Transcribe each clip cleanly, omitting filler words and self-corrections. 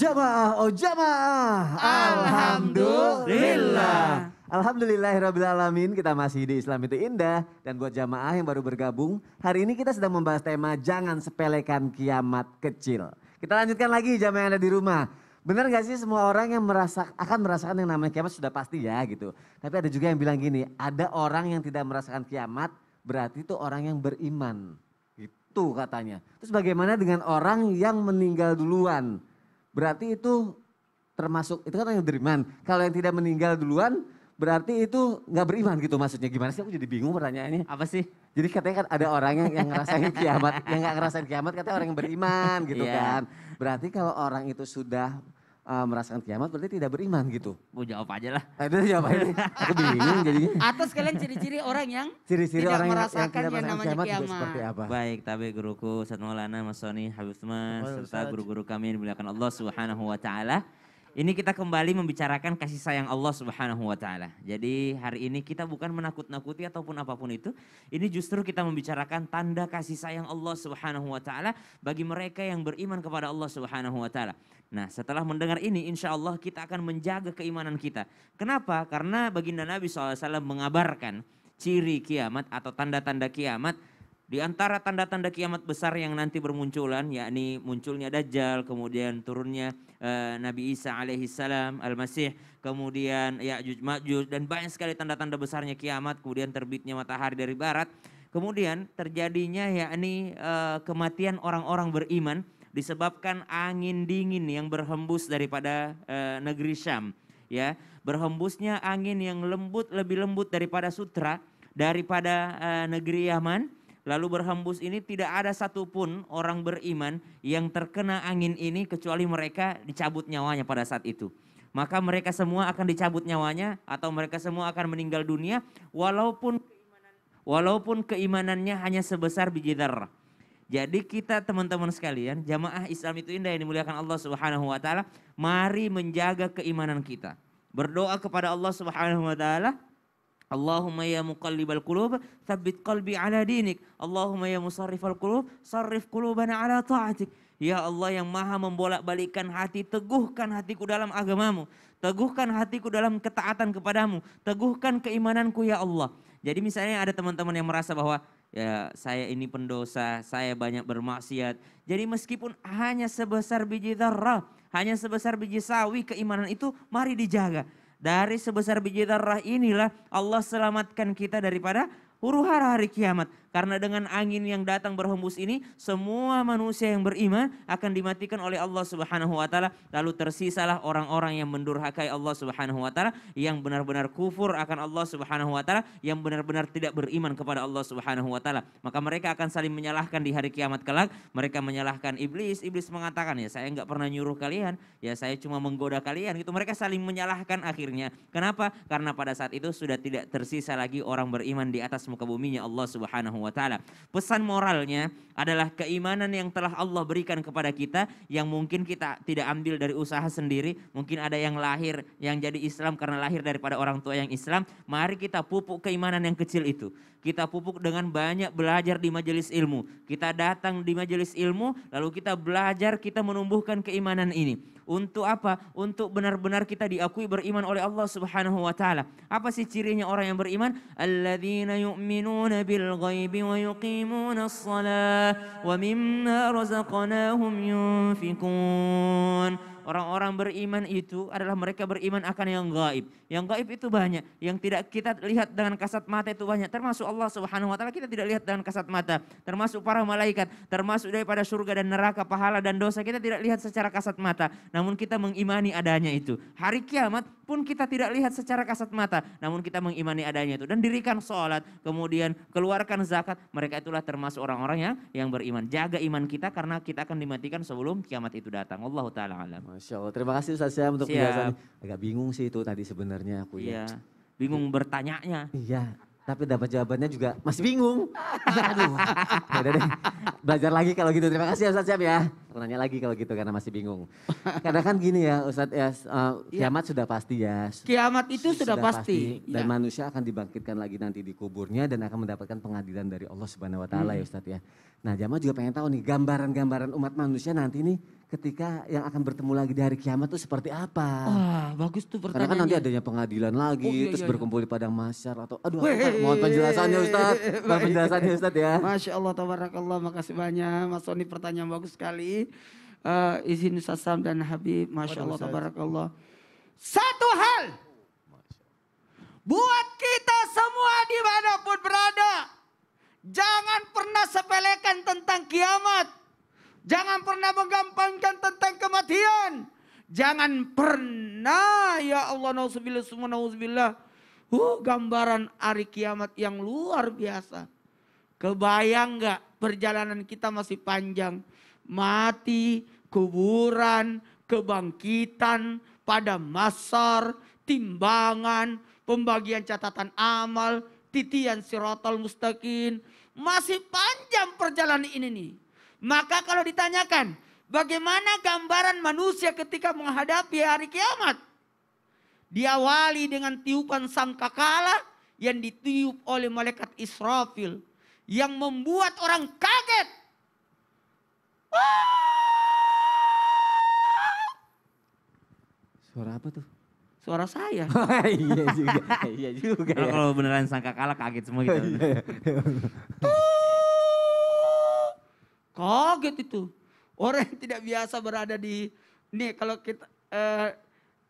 jamaah, oh jamaah. Alhamdulillah. Alhamdulillahirrabbilalamin, kita masih di Islam itu Indah. Dan buat jamaah yang baru bergabung, hari ini kita sedang membahas tema jangan sepelekan kiamat kecil. Kita lanjutkan lagi jamaah yang ada di rumah. Benar gak sih semua orang yang akan merasakan yang namanya kiamat sudah pasti ya gitu. Tapi ada juga yang bilang gini, ada orang yang tidak merasakan kiamat berarti itu orang yang beriman. Gitu katanya. Terus bagaimana dengan orang yang meninggal duluan? Berarti itu termasuk, itu kan orang yang beriman. Kalau yang tidak meninggal duluan berarti itu nggak beriman gitu maksudnya. Gimana sih, aku jadi bingung pertanyaannya. Apa sih? Jadi katanya kan ada orang yang ngerasain kiamat, yang nggak ngerasain kiamat katanya orang yang beriman gitu kan. Berarti kalau orang itu sudah merasakan kiamat berarti tidak beriman gitu. Mau jawab aja lah. Itu jawab aja. Aku bingung jadinya. Atau sekalian ciri-ciri orang yang Ciri-ciri tidak orang merasakan yang yang namanya juga kiamat. seperti apa? Baik, tapi guruku Ustaz Maulana, Mas Soni, Habib Mas, serta guru-guru kami yang dimuliakan Allah Subhanahu wa taala. Ini kita kembali membicarakan kasih sayang Allah Subhanahu wa taala. Jadi hari ini kita bukan menakut-nakuti ataupun apapun itu. Ini justru kita membicarakan tanda kasih sayang Allah Subhanahu wa taala bagi mereka yang beriman kepada Allah Subhanahu wa taala. Nah, setelah mendengar ini insya Allah kita akan menjaga keimanan kita. Kenapa? Karena baginda Nabi SAW mengabarkan ciri kiamat atau tanda-tanda kiamat. Di antara tanda-tanda kiamat besar yang nanti bermunculan, yakni munculnya Dajjal, kemudian turunnya Nabi Isa alaihissalam, Al-Masih, kemudian Ya'juj Ma'juj, dan banyak sekali tanda-tanda besarnya kiamat, kemudian terbitnya matahari dari barat, kemudian terjadinya yakni kematian orang-orang beriman disebabkan angin dingin yang berhembus daripada negeri Syam, ya, berhembusnya angin yang lembut, lebih lembut daripada sutra, daripada negeri Yaman. Lalu berhembus ini tidak ada satupun orang beriman yang terkena angin ini kecuali mereka dicabut nyawanya pada saat itu. Maka mereka semua akan dicabut nyawanya atau mereka semua akan meninggal dunia walaupun keimanannya hanya sebesar biji dzarrah. Jadi kita teman-teman sekalian, jamaah Islam itu Indah yang dimuliakan Allah Subhanahu wa taala, mari menjaga keimanan kita. Berdoa kepada Allah Subhanahu wa taala, Allahumma ya muqallibal qulub, tsabbit qalbi ala dinik. Allahumma ya musarrifal qulub, sarrif qulubana ala ta'atik. Ya Allah yang maha membolak-balikkan hati, teguhkan hatiku dalam agamamu. Teguhkan hatiku dalam ketaatan kepadamu. Teguhkan keimananku ya Allah. Jadi misalnya ada teman-teman yang merasa bahwa ya saya ini pendosa, saya banyak bermaksiat. Jadi meskipun hanya sebesar biji dzarrah, hanya sebesar biji sawi, keimanan itu mari dijaga. Dari sebesar biji dzarrah inilah Allah selamatkan kita daripada huru-hara hari kiamat. Karena dengan angin yang datang berhembus ini, semua manusia yang beriman akan dimatikan oleh Allah Subhanahu wa taala. Lalu tersisalah orang-orang yang mendurhakai Allah Subhanahu wa taala, yang benar-benar kufur akan Allah Subhanahu wa taala, yang benar-benar tidak beriman kepada Allah Subhanahu wa taala. Maka mereka akan saling menyalahkan di hari kiamat kelak. Mereka menyalahkan iblis. Iblis mengatakan, ya saya enggak pernah nyuruh kalian, ya saya cuma menggoda kalian gitu. Mereka saling menyalahkan akhirnya. Kenapa? Karena pada saat itu sudah tidak tersisa lagi orang beriman di atas muka buminya Allah Subhanahu wa taala. Pesan moralnya adalah keimanan yang telah Allah berikan kepada kita yang mungkin kita tidak ambil dari usaha sendiri. Mungkin ada yang lahir yang jadi Islam karena lahir daripada orang tua yang Islam. Mari kita pupuk keimanan yang kecil itu. Kita pupuk dengan banyak belajar di majelis ilmu. Kita datang di majelis ilmu lalu kita belajar, kita menumbuhkan keimanan ini. Untuk apa? Untuk benar-benar kita diakui beriman oleh Allah Subhanahu wa taala. Apa sih cirinya orang yang beriman? Alladzina yu'minuna bil ghaibi wa yuqimunas shalah wa mimma razaqnahum yunfikun. Orang-orang beriman itu adalah mereka beriman akan yang gaib. Yang gaib itu banyak. Yang tidak kita lihat dengan kasat mata itu banyak. Termasuk Allah Subhanahu wa taala kita tidak lihat dengan kasat mata. Termasuk para malaikat, termasuk daripada surga dan neraka, pahala dan dosa kita tidak lihat secara kasat mata. Namun kita mengimani adanya itu. Hari kiamat pun kita tidak lihat secara kasat mata. Namun kita mengimani adanya itu. Dan dirikan sholat, kemudian keluarkan zakat. Mereka itulah termasuk orang-orang yang beriman. Jaga iman kita karena kita akan dimatikan sebelum kiamat itu datang. Wallahu ta'ala alam. Masya Allah, terima kasih Ustaz Syam untuk penjelasannya. Agak bingung sih itu tadi sebenarnya aku ya. Iya, bingung bertanyanya. Iya, tapi dapat jawabannya juga masih bingung. Aduh, ya udah deh. Belajar lagi kalau gitu. Terima kasih Ustaz Syam ya. Aku nanya lagi kalau gitu karena masih bingung. Karena kan gini ya Ustadz ya, kiamat sudah pasti ya. Kiamat itu sudah pasti. Dan Ya. manusia akan dibangkitkan lagi nanti di kuburnya dan akan mendapatkan pengadilan dari Allah Subhanahu Wa Taala ya Ustadz ya. Nah jamaah juga pengen tahu nih gambaran-gambaran umat manusia nanti nih ketika yang akan bertemu lagi di hari kiamat tuh seperti apa. Wah, bagus tuh Karena kan pertanyaannya. nanti adanya pengadilan lagi, Oh, iya, terus iya, berkumpul di padang mahsyar atau aduh Weh, apa, mohon penjelasannya Ustadz. Mohon penjelasannya Ustadz ya. Masya Allah, tabarakallah, makasih banyak. Mas Sony pertanyaan bagus sekali. Izin Ustaz Sam dan Habib, Masya Allah, tabarakallah. Satu hal, buat kita semua dimanapun berada, jangan pernah sepelekan tentang kiamat. Jangan pernah menggampangkan tentang kematian. Jangan pernah, ya Allah, nauzubillah, semua nauzubillah. Gambaran hari kiamat yang luar biasa. Kebayang nggak perjalanan kita masih panjang. Mati, kuburan, kebangkitan, pada masar, timbangan, pembagian catatan amal, titian sirotol mustaqim. Masih panjang perjalanan ini nih. Maka kalau ditanyakan, bagaimana gambaran manusia ketika menghadapi hari kiamat? Diawali dengan tiupan sangkakala yang ditiup oleh malaikat Israfil. Yang membuat orang kaget. Suara apa tuh? Suara saya. Iya juga, iya juga ya. Kalau beneran sangkakala kaget semua gitu. Kaget itu. Orang yang tidak biasa berada di, nih kalau kita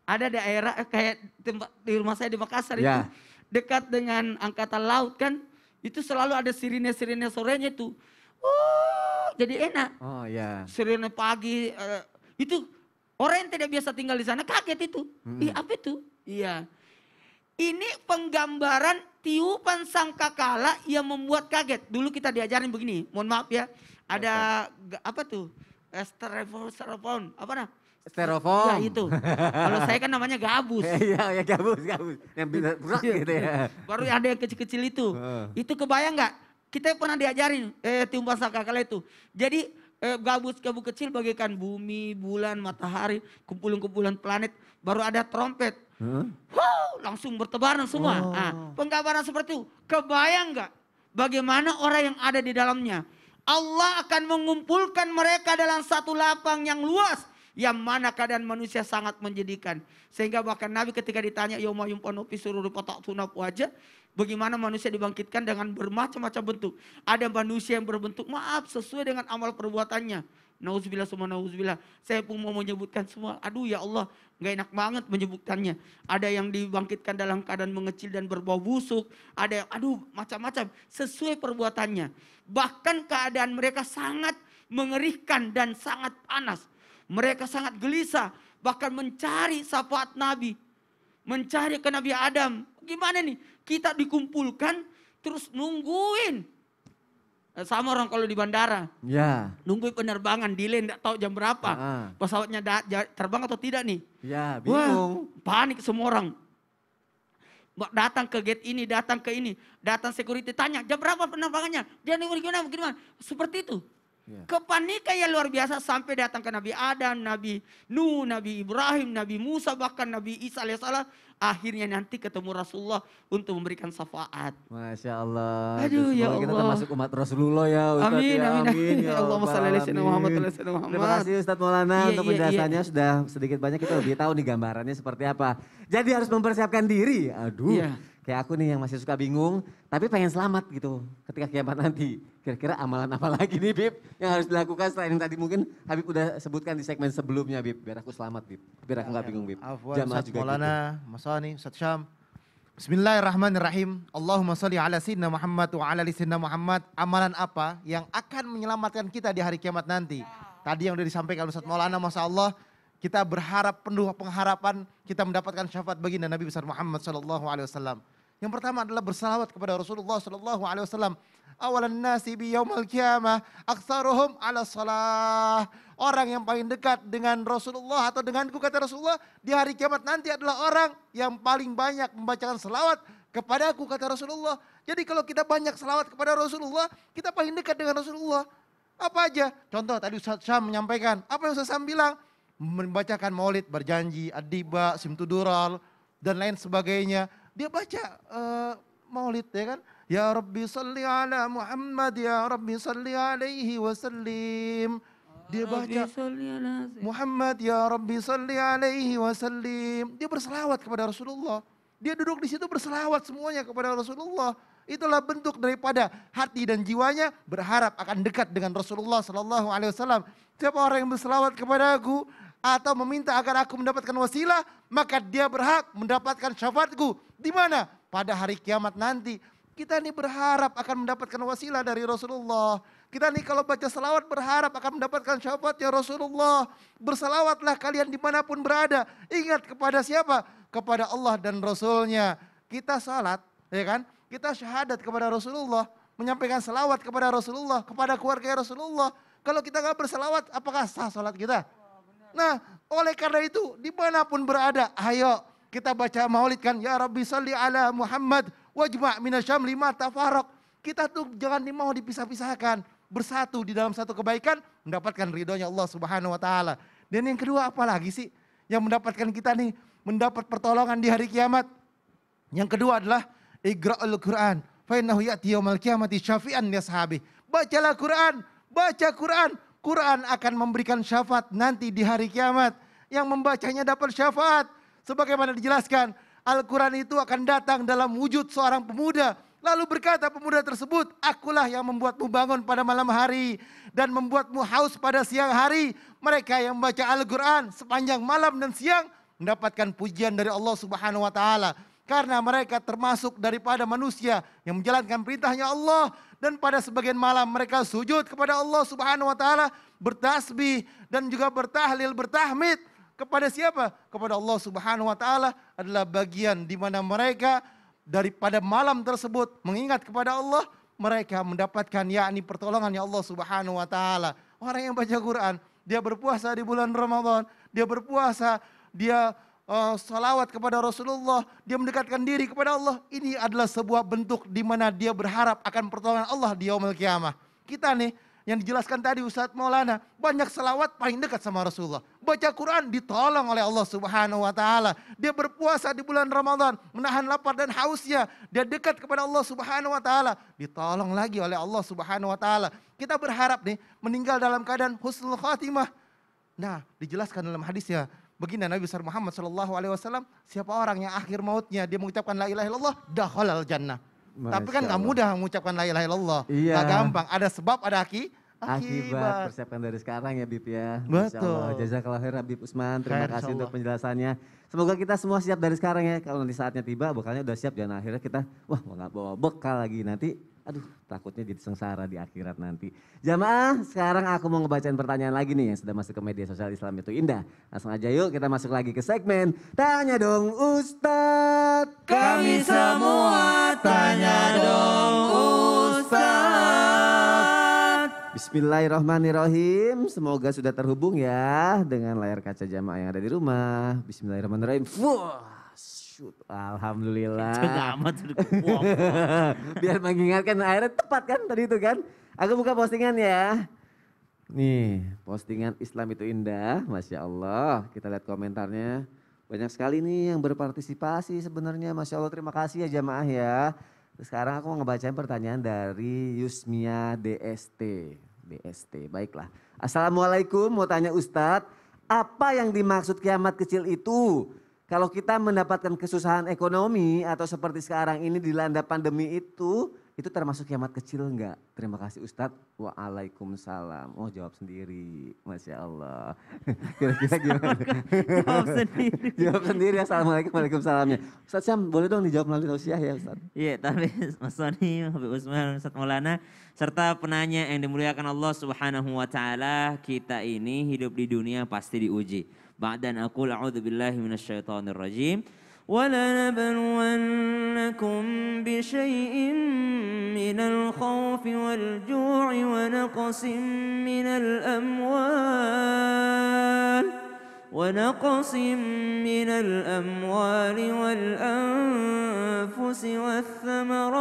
ada daerah kayak tempat di rumah saya di Makassar itu. Ya. Dekat dengan angkatan laut kan. Itu selalu ada sirine-sirine sorenya itu. Jadi enak. Oh ya. Sirine pagi. Itu orang yang tidak biasa tinggal di sana kaget itu. Ih apa itu? Iya. Ini penggambaran tiupan sangkakala yang membuat kaget. Dulu kita diajarin begini. Mohon maaf ya. Ada apa tuh? Styrofoam. Apa nah? Styrofoam. Ya itu. Kalau saya kan namanya gabus. Iya, ya gabus. Yang bisa berat gitu ya. Baru ada yang kecil-kecil itu. Itu kebayang nggak? Kita pernah diajarin tiupan sangkakala itu. Jadi gabus kecil bagaikan bumi, bulan, matahari, kumpulan-kumpulan planet. Baru ada trompet. Langsung bertebaran semua. Nah, penggambaran seperti itu. Kebayang nggak? Bagaimana orang yang ada di dalamnya? Allah akan mengumpulkan mereka dalam satu lapang yang luas. Yang mana keadaan manusia sangat menjadikan. Sehingga bahkan Nabi ketika ditanya yauma yumpanu fi sururi fata'tuna wajah. Bagaimana manusia dibangkitkan dengan bermacam-macam bentuk. Ada manusia yang berbentuk maaf sesuai dengan amal perbuatannya. Nauzubillah semua nauzubillah. Saya pun mau menyebutkan semua. Aduh ya Allah, gak enak banget menyebutkannya. Ada yang dibangkitkan dalam keadaan mengecil dan berbau busuk. Ada yang aduh macam-macam sesuai perbuatannya. Bahkan keadaan mereka sangat mengerikan dan sangat panas. Mereka sangat gelisah. Bahkan mencari syafaat Nabi. Mencari ke Nabi Adam. Gimana nih? Kita dikumpulkan terus nungguin. Sama orang kalau di bandara. Ya. Nungguin penerbangan, delay enggak tahu jam berapa. Pesawatnya terbang atau tidak nih. Ya, bingung. Wah, panik semua orang. Datang ke gate ini, datang ke ini. Datang security tanya, jam berapa penerbangannya? Dia gimana? Seperti itu. Ya. Kepanikan yang luar biasa sampai datang ke Nabi Adam, Nabi Nuh, Nabi Ibrahim, Nabi Musa, bahkan Nabi Isa alaihissalam. Akhirnya nanti ketemu Rasulullah untuk memberikan syafaat. Masya Allah. Aduh ya Allah. Kita termasuk umat Rasulullah ya Ustadz. Amin, ya. amin. Ya Allahumma shalli ala sayyidina Muhammad wa ala sayyidina Muhammad. Terima kasih Ustadz Maulana Iya, untuk iya, penjelasannya. Sudah sedikit banyak kita lebih tahu nih gambarannya seperti apa. Jadi harus mempersiapkan diri. Aduh. Iya. Kayak aku nih yang masih suka bingung, tapi pengen selamat gitu ketika kiamat nanti. Kira-kira amalan apa lagi nih Bib yang harus dilakukan selain yang tadi mungkin Habib udah sebutkan di segmen sebelumnya Bib. Biar aku selamat Bib, biar aku gak bingung Bib. Afwan, Jamaah Ustadz juga Maulana, Mas Sani, Ustadz Syam. Bismillahirrahmanirrahim. Allahumma sholli ala sayyidina Muhammad wa ala ali sayyidina Muhammad. Amalan apa yang akan menyelamatkan kita di hari kiamat nanti? Tadi yang udah disampaikan Ustadz Maulana, Masya Allah. Kita berharap penuh pengharapan kita mendapatkan syafaat baginda Nabi besar Muhammad SAW. Yang pertama adalah bersalawat kepada Rasulullah SAW. Awalan nasi bi yaumal qiyamah aktsaruhum ala salah. Orang yang paling dekat dengan Rasulullah atau denganku kata Rasulullah di hari kiamat nanti adalah orang yang paling banyak membacakan selawat kepadaku kata Rasulullah. Jadi kalau kita banyak selawat kepada Rasulullah, kita paling dekat dengan Rasulullah. Apa aja? Contoh tadi Ustaz Syam menyampaikan. Apa yang Ustaz Syam bilang? Membacakan maulid, berjanji, adiba, simtudural, dan lain sebagainya. Dia baca maulid ya kan. Ya Rabbi salli ala Muhammad, ya Rabbi salli alaihi wasallim. Dia baca Muhammad ya Rabbi salli alaihi wasallim. Dia berselawat kepada Rasulullah. Dia duduk di situ berselawat semuanya kepada Rasulullah. Itulah bentuk daripada hati dan jiwanya berharap akan dekat dengan Rasulullah sallallahu alaihi wasallam. Siapa orang yang berselawat kepada aku atau meminta agar aku mendapatkan wasilah, maka dia berhak mendapatkan syafaatku. Di mana? Pada hari kiamat nanti. Kita nih berharap akan mendapatkan wasilah dari Rasulullah. Kita nih kalau baca salawat berharap akan mendapatkan syafaat ya Rasulullah. Bersalawatlah kalian dimanapun berada. Ingat kepada siapa? Kepada Allah dan Rasulnya. Kita salat, ya kan? Kita syahadat kepada Rasulullah. Menyampaikan salawat kepada Rasulullah. Kepada keluarga Rasulullah. Kalau kita gak bersalawat, apakah sah salat kita? Nah, oleh karena itu dimanapun berada, ayo kita baca maulid kan. Ya Rabbi salli ala Muhammad. Wajma' minasyamli ma tafaraq. Kita tuh jangan mau dipisah-pisahkan. Bersatu di dalam satu kebaikan, mendapatkan ridhonya Allah Subhanahu wa taala. Dan yang kedua apa lagi sih yang mendapatkan kita nih mendapat pertolongan di hari kiamat? Yang kedua adalah iqra'ul Qur'an. Fa innahu ya'ti yaumal qiyamati syafi'an li ashabi. Bacalah Quran, baca Quran. Quran akan memberikan syafaat nanti di hari kiamat. Yang membacanya dapat syafaat. Sebagaimana dijelaskan, Al-Quran itu akan datang dalam wujud seorang pemuda. Lalu berkata pemuda tersebut, akulah yang membuatmu bangun pada malam hari. Dan membuatmu haus pada siang hari. Mereka yang membaca Al-Quran sepanjang malam dan siang mendapatkan pujian dari Allah Subhanahu wa taala. Karena mereka termasuk daripada manusia yang menjalankan perintahnya Allah. Dan pada sebagian malam mereka sujud kepada Allah Subhanahu wa taala. Bertasbih dan juga bertahlil, bertahmid. Kepada siapa? Kepada Allah Subhanahu wa taala adalah bagian di mana mereka daripada malam tersebut mengingat kepada Allah, mereka mendapatkan yakni pertolongannya Allah Subhanahu wa taala. Orang yang baca Quran, dia berpuasa di bulan Ramadan, dia berpuasa, dia salawat kepada Rasulullah, dia mendekatkan diri kepada Allah. Ini adalah sebuah bentuk di mana dia berharap akan pertolongan Allah di yaumul qiyamah. Kita nih yang dijelaskan tadi Ustadz Maulana, banyak selawat paling dekat sama Rasulullah. Baca Quran ditolong oleh Allah Subhanahu wa taala. Dia berpuasa di bulan Ramadan, menahan lapar dan hausnya. Dia dekat kepada Allah Subhanahu wa taala, ditolong lagi oleh Allah Subhanahu wa taala. Kita berharap nih meninggal dalam keadaan husnul khatimah. Nah, dijelaskan dalam hadisnya, baginda Nabi besar Muhammad sallallahu alaihi wasallam, siapa orang yang akhir mautnya dia mengucapkan la ilaha illallah, dakhalal jannah. Tapi kan gak mudah mengucapkan la ilaha illallah. Iya. Gak gampang. Ada sebab, ada akibat. Persiapkan dari sekarang ya Bib ya. Betul. Jazakallah khair Bib Usman. Terima Khair, kasih insyaallah. untuk penjelasannya. Semoga kita semua siap dari sekarang ya. Kalau nanti saatnya tiba bekalnya udah siap. Jangan akhirnya kita nggak bawa bekal lagi nanti. Aduh takutnya jadi sengsara di akhirat nanti. Jamaah sekarang aku mau ngebacain pertanyaan lagi nih yang sudah masuk ke media sosial Islam itu Indah. Langsung aja yuk kita masuk lagi ke segmen Tanya Dong Ustadz. Kami semua tanya dong Ustadz. Bismillahirrahmanirrahim. Semoga sudah terhubung ya dengan layar kaca jamaah yang ada di rumah. Bismillahirrahmanirrahim. Wah, shoot. Alhamdulillah. Amat. Biar mengingatkan akhirnya tepat kan tadi itu kan. Aku buka postingan ya. Nih postingan Islam itu Indah. Masya Allah. Kita lihat komentarnya. Banyak sekali nih yang berpartisipasi sebenarnya. Masya Allah terima kasih ya jamaah ya. Sekarang aku mau ngebacain pertanyaan dari Yusmia DST. Baiklah. Assalamualaikum, mau tanya Ustadz, apa yang dimaksud kiamat kecil itu? Kalau kita mendapatkan kesusahan ekonomi atau seperti sekarang ini dilanda pandemi itu termasuk kiamat kecil enggak? Terima kasih Ustadz. Waalaikumsalam. Oh jawab sendiri. Masya Allah. Kira-kira gimana? Jawab sendiri. Jawab sendiri. Assalamualaikum. Waalaikumsalamnya. Ustadz Syam boleh dong dijawab melalui tausiah ya Ustadz? Iya, tapi Mas Soni, Habib Usman, Ustadz Maulana, serta penanya yang dimuliakan Allah Subhanahu wa taala, kita ini hidup di dunia pasti diuji. Ba'dan aqul a'udzu billahi minasyaitonir rajim. وَلَنَبْلُوَنَّكُمْ بِشَيْءٍ مِّنَ الْخَوْفِ وَالْجُوعِ ونقص من الأموال والأنفس والثمرات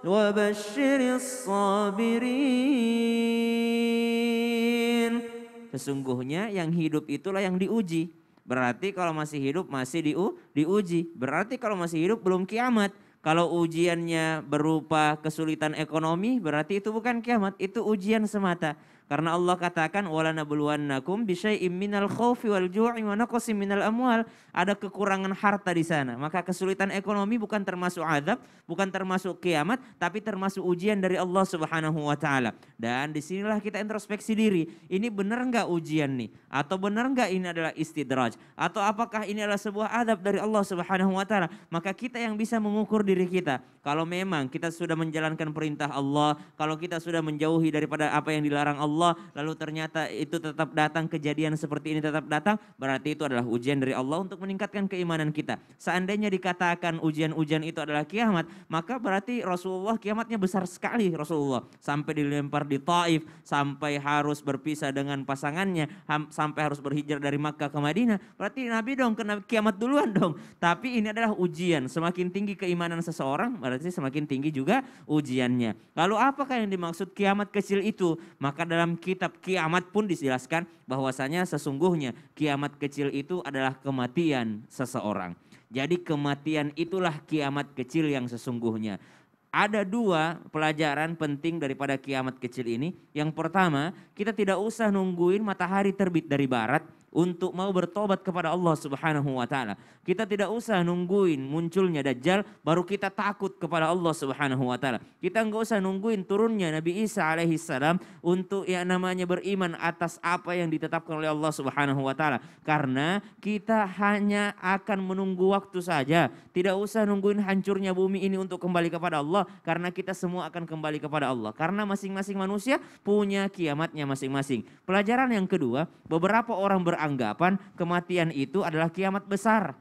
وبشر الصابرين. Sesungguhnya yang hidup itulah yang diuji. Berarti kalau masih hidup masih diuji. Berarti kalau masih hidup belum kiamat. Kalau ujiannya berupa kesulitan ekonomi berarti itu bukan kiamat, itu ujian semata. Karena Allah katakan walanabluwannakum bisyai'im minal khaufi wal ju'i wa naqsin minal amwal. Ada kekurangan harta di sana. Maka kesulitan ekonomi bukan termasuk azab, bukan termasuk kiamat, tapi termasuk ujian dari Allah Subhanahu wa taala. Dan disinilah kita introspeksi diri. Ini benar enggak ujian nih? Atau benar enggak ini adalah istidraj? Atau apakah ini adalah sebuah azab dari Allah Subhanahu wa taala? Maka kita yang bisa mengukur diri kita. Kalau memang kita sudah menjalankan perintah Allah, kalau kita sudah menjauhi daripada apa yang dilarang Allah, lalu ternyata itu tetap datang, kejadian seperti ini tetap datang, berarti itu adalah ujian dari Allah untuk meningkatkan keimanan kita. Seandainya dikatakan ujian-ujian itu adalah kiamat, maka berarti Rasulullah kiamatnya besar sekali Rasulullah. Sampai dilempar di Taif, sampai harus berpisah dengan pasangannya, sampai harus berhijrah dari Makkah ke Madinah. Berarti Nabi dong kena kiamat duluan dong. Tapi ini adalah ujian, semakin tinggi keimanan seseorang, berarti semakin tinggi juga ujiannya. Lalu apakah yang dimaksud kiamat kecil itu? Maka dalam kitab kiamat pun dijelaskan bahwasanya sesungguhnya kiamat kecil itu adalah kematian seseorang. Jadi kematian itulah kiamat kecil yang sesungguhnya. Ada dua pelajaran penting daripada kiamat kecil ini. Yang pertama, kita tidak usah nungguin matahari terbit dari barat untuk mau bertobat kepada Allah Subhanahu wa taala. Kita tidak usah nungguin munculnya Dajjal baru kita takut kepada Allah Subhanahu wa taala. Kita enggak usah nungguin turunnya Nabi Isa alaihi salam untuk yang namanya beriman atas apa yang ditetapkan oleh Allah Subhanahu wa taala. Karena kita hanya akan menunggu waktu saja. Tidak usah nungguin hancurnya bumi ini untuk kembali kepada Allah, karena kita semua akan kembali kepada Allah. Karena masing-masing manusia punya kiamatnya masing-masing. Pelajaran yang kedua, beberapa orang beranggapan kematian itu adalah kiamat besar.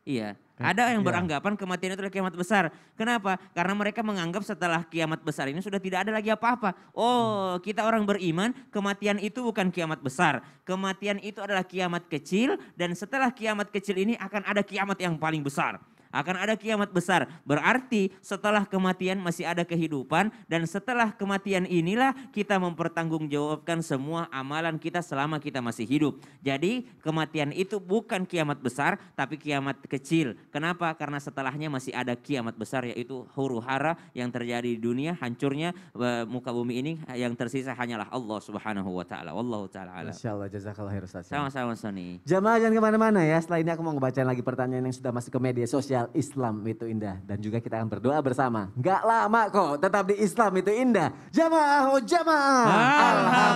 Iya, ada yang beranggapan kematian itu adalah kiamat besar. Kenapa? Karena mereka menganggap setelah kiamat besar ini sudah tidak ada lagi apa-apa. Oh, kita orang beriman, kematian itu bukan kiamat besar. Kematian itu adalah kiamat kecil, dan setelah kiamat kecil ini akan ada kiamat yang paling besar. Akan ada kiamat besar. Berarti setelah kematian masih ada kehidupan, dan setelah kematian inilah kita mempertanggungjawabkan semua amalan kita selama kita masih hidup. Jadi kematian itu bukan kiamat besar tapi kiamat kecil. Kenapa? Karena setelahnya masih ada kiamat besar, yaitu huru hara yang terjadi di dunia, hancurnya muka bumi ini, yang tersisa hanyalah Allah Subhanahu wa taala. Wallahu taala alam. Masyaallah, jazakallah khair Ustaz. Sama-sama Sony. Jamaah jangan kemana-mana ya, setelah ini aku mau ngebacain lagi pertanyaan yang sudah masuk ke media sosial. Islam itu indah, dan juga kita akan berdoa bersama. Gak lama kok, tetap di Islam itu indah. Jamaah, oh jamaah.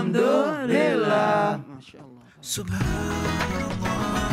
Alhamdulillah. Masya Allah. Subhanallah.